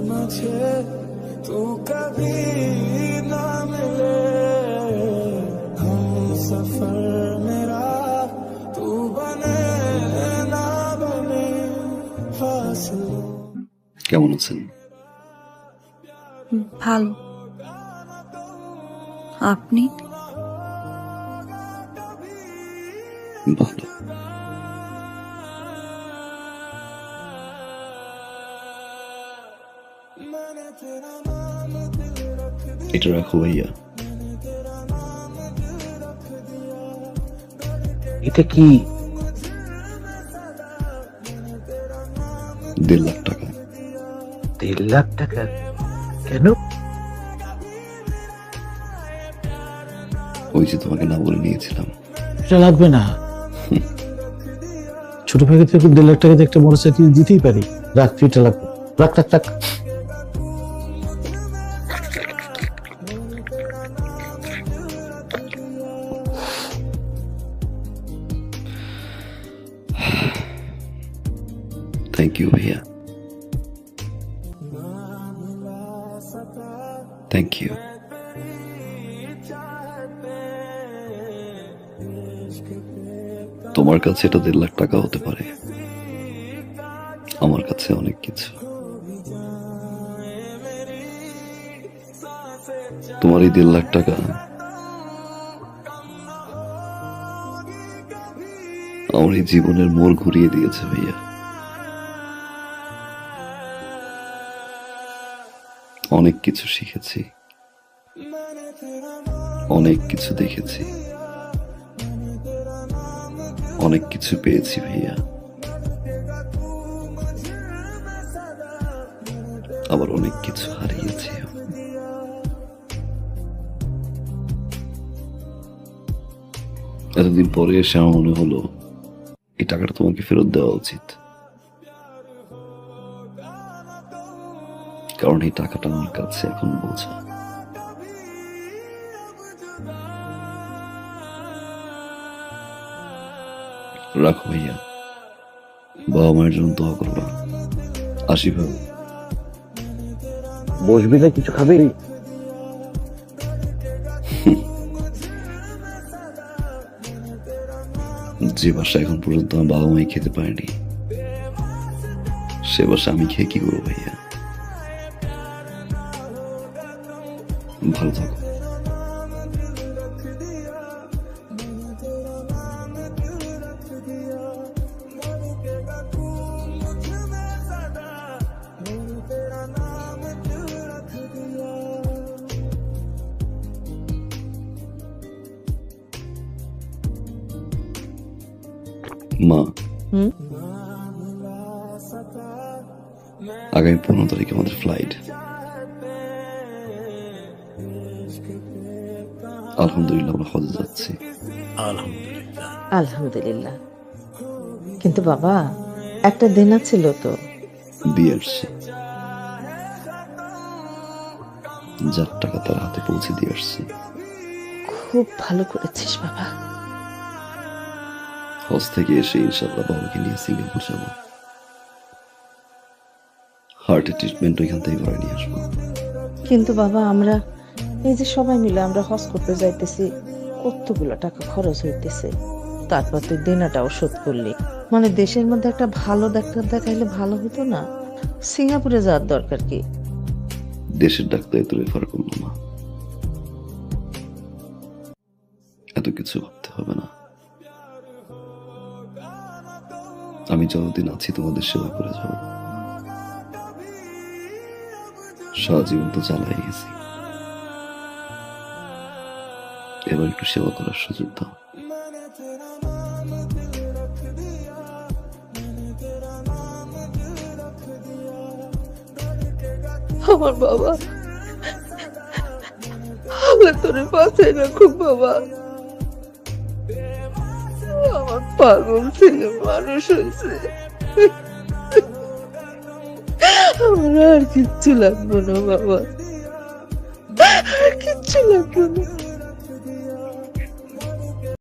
मुझे तू कभी ना मिले, हम सफर मेरा तू बने ना बने फासलों। কেমন আছেন? ভালো। আপনি? ভালো। এটা রাখো ভাইয়া। এটা কি? 1.5 লাখ টাকা। 1.5 লাখ টাকা? কেন? ওই যে তোমাকে না বলে নিয়েছিলাম। এটা লাগবে না। ছোট ভাইকে থেকে 1.5 লাখ টাকাতে একটা মোটরসাইকেল দিতেই পারি। রাখ, এটা লাগবে। রাখ রাখ রাখ। থ্যাংক ইউ ভাইয়া। Thank you. তোমার কাছে এটা 1.5 লাখ টাকা হতে পারে, আমার কাছে অনেক কিছু। তোমার এই 1.5 লাখ টাকা আমার এই জীবনের মোড় ঘুরিয়ে দিয়েছে ভাইয়া। অনেক কিছু শিখেছি, অনেক কিছু দেখেছি, অনেক কিছু পেয়েছি ভাইয়া, আবার অনেক কিছু হারিয়েছি। এতদিন পরে এসে আমার মনে হলো এই টাকাটা তোমাকে ফেরত দেওয়া উচিত, কারণ এই টাকাটা আমার কাছে এখন বোঝা। রাখো ভাইয়া, বাবা মায়ের জন্য দোয়া করবা। আসি ভাবে। বসবি না, কিছু খাবি? যে বাসা এখন পর্যন্ত আমার বাবা মাই খেতে পারেনি, সে বাসা আমি খেয়ে কি করবো ভাইয়া? ভালো থাকো। মা, আগামী 15 তারিখে আমাদের ফ্লাইট। আলহামদুলিল্লাহ আমরা হজে যাচ্ছি। আলহামদুলিল্লাহ। আলহামদুলিল্লাহ। কিন্তু বাবা, একটা দেনা ছিল তো। দিয়ে আসছি, যার টাকা তার হাতে পৌঁছে দিয়ে আসছি। খুব ভালো করেছিস বাবা। হজ থেকে এসে ইনশাল্লাহ বাবাকে নিয়ে সিঙ্গাপুর যাব। হার্টের ট্রিটমেন্ট ওইখান থেকে করে নিয়ে আসবো। কিন্তু বাবা, আমরা এই যে সবাই মিলে আমরা হজ করতে যাইতেছি, কতগুলো টাকা খরচ হইতেছে, তারপর তুই দেনাটাও শোধ করলি। মানে দেশের মধ্যে একটা ভালো ডাক্তার দেখাইলে ভালো হতো না? সিঙ্গাপুরে যাওয়ার দরকার কি? দেশের ডাক্তার তো রেফার করলো না, এত কিছু ভাবতে হবে না। আমি যতদিন আছি তোমাদের সেবা করে যাব। সারা জীবন তো চালাই গেছি, এবার একটু সেবা করার সুযোগ দাও। আমার বাবা, আমার তোরে বাঁচাই রাখুক বাবা। আমার পাগল ছেলে মানুষ হয়েছে, আমার আর কিচ্ছু লাগবে না বাবা, আর কিচ্ছু লাগবে না।